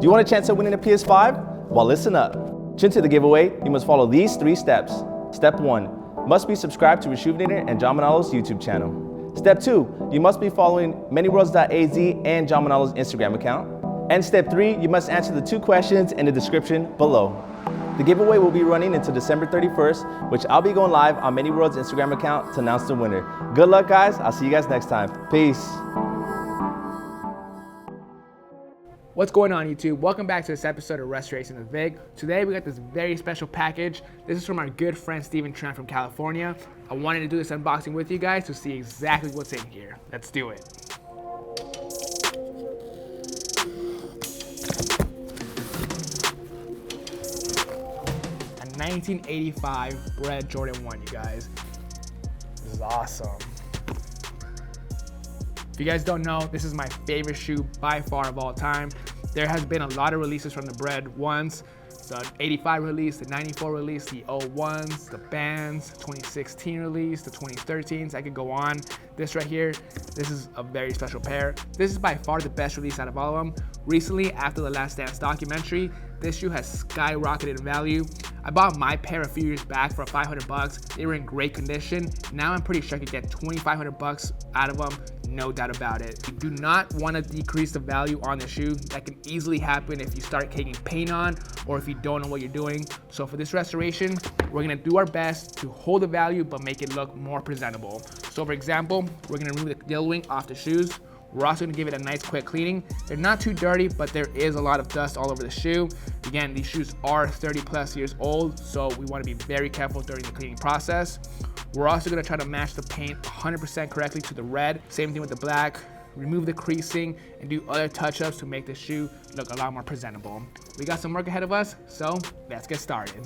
Do you want a chance at winning a PS5? Well, listen up. To enter the giveaway, you must follow these 3 steps. Step 1, must be subscribed to Reshoevn8r and John Manalo's YouTube channel. Step 2, you must be following manyworlds.az and John Manalo's Instagram account. And step 3, you must answer the 2 questions in the description below. The giveaway will be running until December 31st, which I'll be going live on manyworlds' Instagram account to announce the winner. Good luck, guys. I'll see you guys next time. Peace. What's going on, YouTube? Welcome back to this episode of Restoration with Vick. Today we got this very special package. This is from our good friend Steven Trent from California. I wanted to do this unboxing with you guys to see exactly what's in here. Let's do it. A 1985 Bred Jordan 1, you guys. This is awesome. If you guys don't know, this is my favorite shoe by far of all time. There has been a lot of releases from the Bred ones. The 85 release, the 94 release, the 01s, the bands, 2016 release, the 2013s, I could go on. This right here, this is a very special pair. This is by far the best release out of all of them. Recently, after the Last Dance documentary, this shoe has skyrocketed in value. I bought my pair a few years back for 500 bucks. They were in great condition. Now I'm pretty sure I could get 2,500 bucks out of them, no doubt about it. You do not want to decrease the value on the shoe. That can easily happen if you start taking paint on or if you don't know what you're doing. So for this restoration, we're gonna do our best to hold the value but make it look more presentable. So for example, we're gonna remove the dill wing off the shoes. We're also gonna give it a nice quick cleaning. They're not too dirty, but there is a lot of dust all over the shoe. Again, these shoes are 30 plus years old, so we wanna be very careful during the cleaning process. We're also gonna try to match the paint 100% correctly to the red. Same thing with the black. Remove the creasing and do other touch-ups to make the shoe look a lot more presentable. We got some work ahead of us, so let's get started.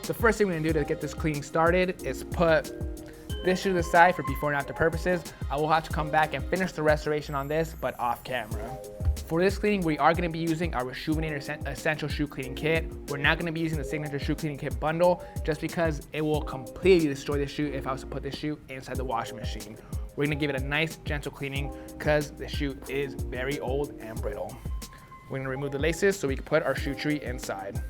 The first thing we're gonna do to get this cleaning started is put this to the side for before and after purposes. I will have to come back and finish the restoration on this, but off camera. For this cleaning, we are gonna be using our Reshoevn8r Essential Shoe Cleaning Kit. We're not gonna be using the Signature Shoe Cleaning Kit bundle just because it will completely destroy the shoe if I was to put the shoe inside the washing machine. We're gonna give it a nice, gentle cleaning because the shoe is very old and brittle. We're gonna remove the laces so we can put our shoe tree inside.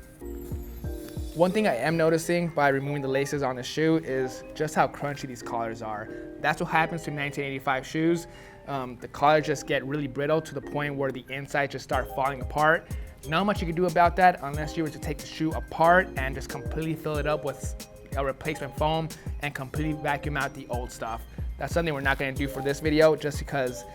One thing I am noticing by removing the laces on the shoe is just how crunchy these collars are. That's what happens to 1985 shoes. The collars just get really brittle to the point where the insides just start falling apart. Not much you can do about that unless you were to take the shoe apart and just completely fill it up with a replacement foam and completely vacuum out the old stuff. That's something we're not gonna do for this video just because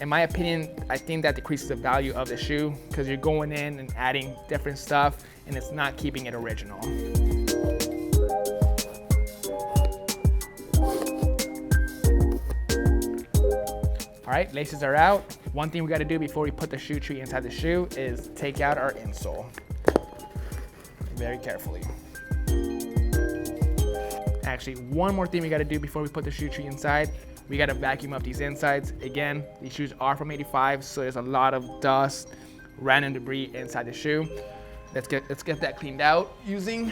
in my opinion, I think that decreases the value of the shoe because you're going in and adding different stuff and it's not keeping it original. All right, laces are out. One thing we gotta do before we put the shoe tree inside the shoe is take out our insole. Very carefully. Actually, one more thing we gotta do before we put the shoe tree inside. We gotta vacuum up these insides. Again, these shoes are from 85, so there's a lot of dust, random debris inside the shoe. Let's get that cleaned out using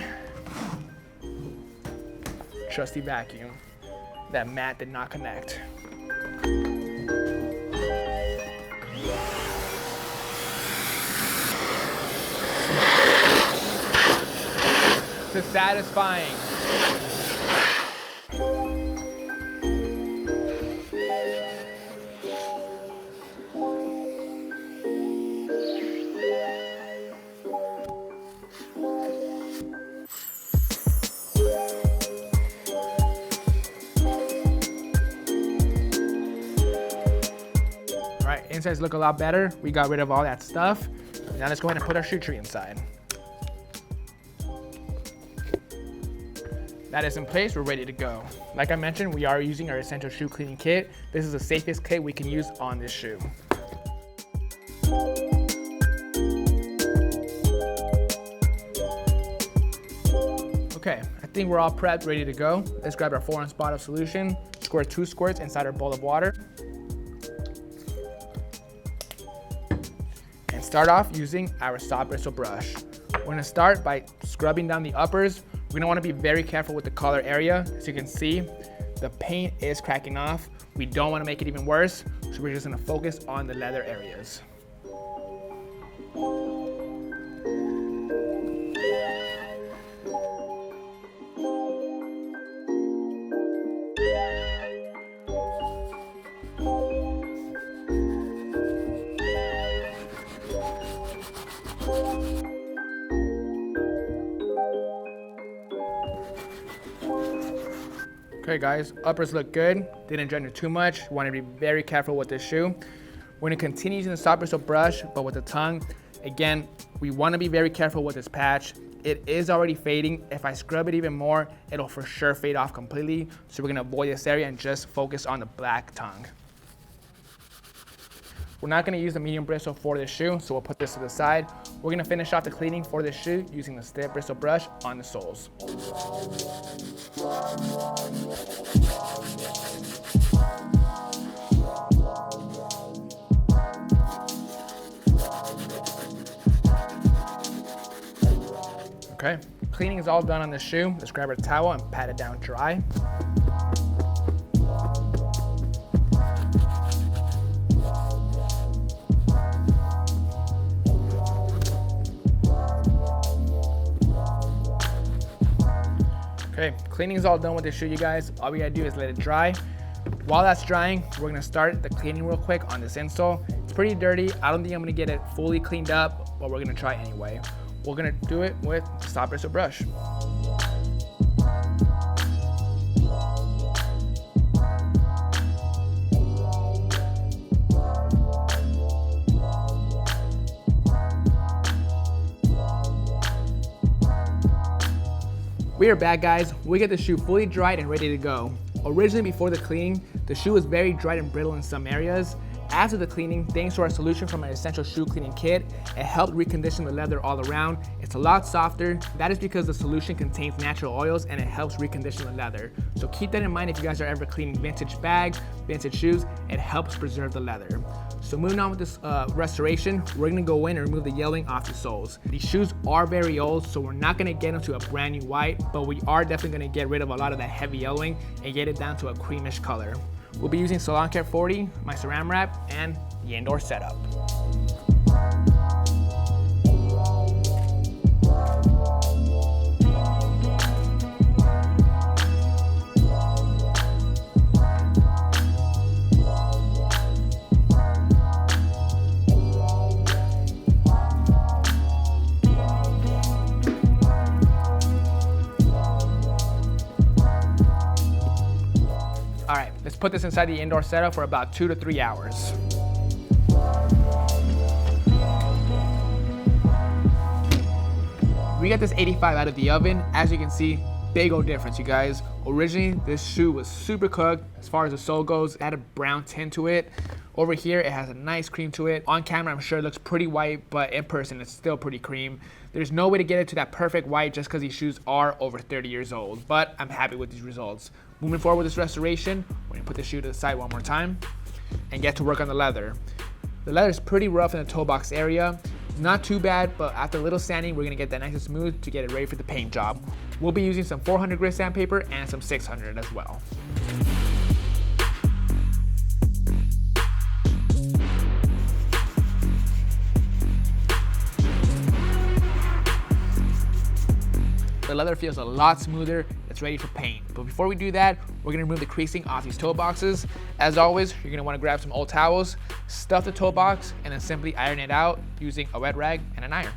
trusty vacuum. That mat did not connect. It's satisfying. Insides look a lot better. We got rid of all that stuff. Now let's go ahead and put our shoe tree inside. That is in place, we're ready to go. Like I mentioned, we are using our Essential Shoe Cleaning Kit. This is the safest kit we can use on this shoe. Okay, I think we're all prepped, ready to go. Let's grab our 4-ounce bottle of solution, squirt 2 squirts inside our bowl of water. start off using our soft bristle brush. We're gonna start by scrubbing down the uppers. We're gonna wanna be very careful with the collar area. As you can see, the paint is cracking off. We don't wanna make it even worse, so we're just gonna focus on the leather areas. Okay guys, uppers look good. Didn't gender too much. Want to be very careful with this shoe. We're gonna continue using the soft bristle brush, but with the tongue. Again, we want to be very careful with this patch. It is already fading. If I scrub it even more, it'll for sure fade off completely. So we're gonna avoid this area and just focus on the black tongue. We're not gonna use the medium bristle for this shoe, so we'll put this to the side. We're gonna finish off the cleaning for this shoe using the stiff bristle brush on the soles. Okay, cleaning is all done on this shoe. Let's grab our towel and pat it down dry. Okay, cleaning is all done with this shoe, you guys. All we gotta do is let it dry. While that's drying, we're gonna start the cleaning real quick on this insole. It's pretty dirty. I don't think I'm gonna get it fully cleaned up, but we're gonna try anyway. We're gonna do it with the soft bristle brush. We are back, guys. We get the shoe fully dried and ready to go. Originally, before the cleaning, the shoe was very dried and brittle in some areas. After the cleaning, thanks to our solution from our Essential Shoe Cleaning Kit, it helped recondition the leather all around. It's a lot softer. That is because the solution contains natural oils and it helps recondition the leather. So keep that in mind if you guys are ever cleaning vintage bags, vintage shoes, it helps preserve the leather. So moving on with this restoration, we're gonna go in and remove the yellowing off the soles. These shoes are very old, so we're not gonna get into a brand new white, but we are definitely gonna get rid of a lot of that heavy yellowing and get it down to a creamish color. We'll be using Salon Care 40, my Saran wrap, and the indoor setup. All right, let's put this inside the indoor setup for about 2 to 3 hours. We got this 85 out of the oven. As you can see, big old difference, you guys. Originally, this shoe was super cooked. As far as the sole goes, it had a brown tint to it. Over here, it has a nice cream to it. On camera, I'm sure it looks pretty white, but in person, it's still pretty cream. There's no way to get it to that perfect white just because these shoes are over 30 years old, but I'm happy with these results. Moving forward with this restoration, we're gonna put the shoe to the side one more time and get to work on the leather. The leather is pretty rough in the toe box area. Not too bad, but after a little sanding, we're gonna get that nice and smooth to get it ready for the paint job. We'll be using some 400 grit sandpaper and some 600 as well. The leather feels a lot smoother. It's ready for paint. But before we do that, we're gonna remove the creasing off these toe boxes. As always, you're gonna wanna grab some old towels, stuff the toe box, and then simply iron it out using a wet rag and an iron.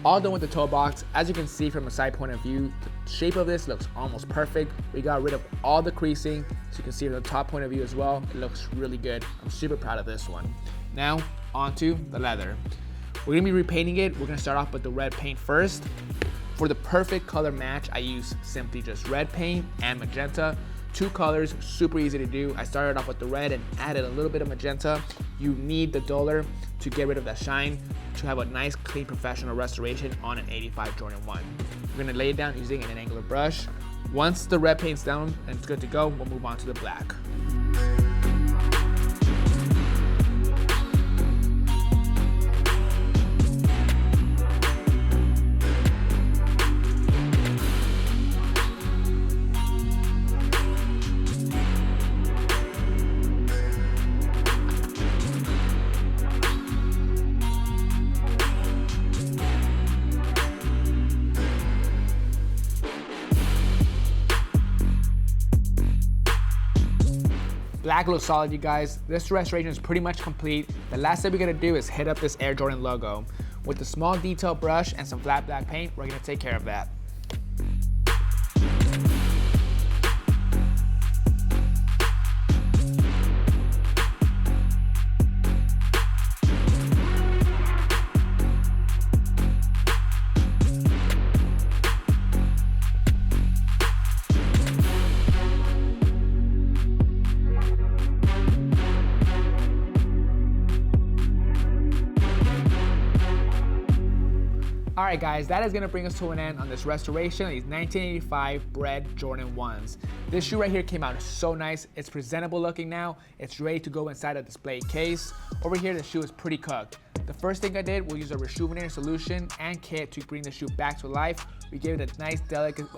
All done with the toe box. As you can see from a side point of view, the shape of this looks almost perfect. We got rid of all the creasing. So you can see from the top point of view as well, it looks really good. I'm super proud of this one. Now, onto the leather. We're gonna be repainting it. We're gonna start off with the red paint first. For the perfect color match, I use simply just red paint and magenta. 2 colors, super easy to do. I started off with the red and added a little bit of magenta. You need the duller to get rid of that shine to have a nice, clean, professional restoration on an 85 Jordan 1. We're gonna lay it down using an angular brush. Once the red paint's down and it's good to go, we'll move on to the black. Black looks solid, you guys. This restoration is pretty much complete. The last thing we're gonna do is hit up this Air Jordan logo. With the small detail brush and some flat black paint, we're gonna take care of that. All right, guys, that is gonna bring us to an end on this restoration of these 1985 Bred Jordan 1s. This shoe right here came out so nice. It's presentable looking now. It's ready to go inside a display case. Over here, the shoe is pretty cooked. The first thing I did was use a Reshoevn8r solution and kit to bring the shoe back to life. We gave it a nice, delicate,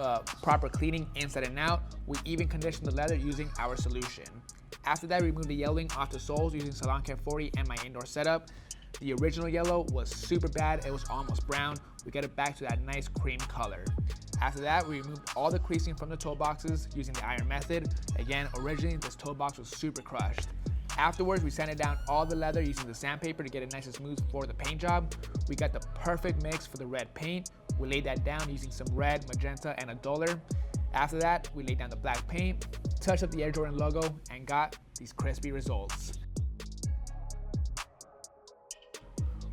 proper cleaning inside and out. We even conditioned the leather using our solution. After that, we removed the yellowing off the soles using Salon Care 40 and my indoor setup. The original yellow was super bad. It was almost brown. We got it back to that nice cream color. After that, we removed all the creasing from the toe boxes using the iron method. Again, originally this toe box was super crushed. Afterwards, we sanded down all the leather using the sandpaper to get it nice and smooth for the paint job. We got the perfect mix for the red paint. We laid that down using some red, magenta, and a duller. After that, we laid down the black paint, touched up the Air Jordan logo, and got these crispy results.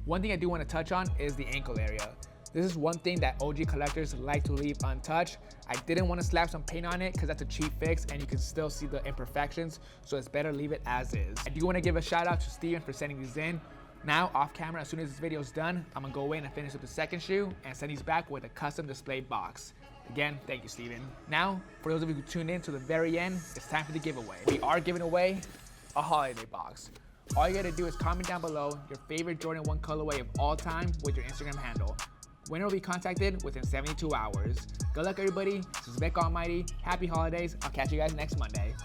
One thing I do want to touch on is the ankle area. This is one thing that OG collectors like to leave untouched. I didn't want to slap some paint on it because that's a cheap fix and you can still see the imperfections, so it's better leave it as is. I do want to give a shout out to Steven for sending these in. Now, off camera, as soon as this video is done, I'm gonna go away and finish up the second shoe and send these back with a custom display box. Again, thank you, Steven. Now, for those of you who tuned in to the very end, it's time for the giveaway. We are giving away a holiday box. All you gotta do is comment down below your favorite Jordan 1 colorway of all time with your Instagram handle. Winner will be contacted within 72 hours. Good luck, everybody. This is Vick Almighty. Happy holidays. I'll catch you guys next Monday.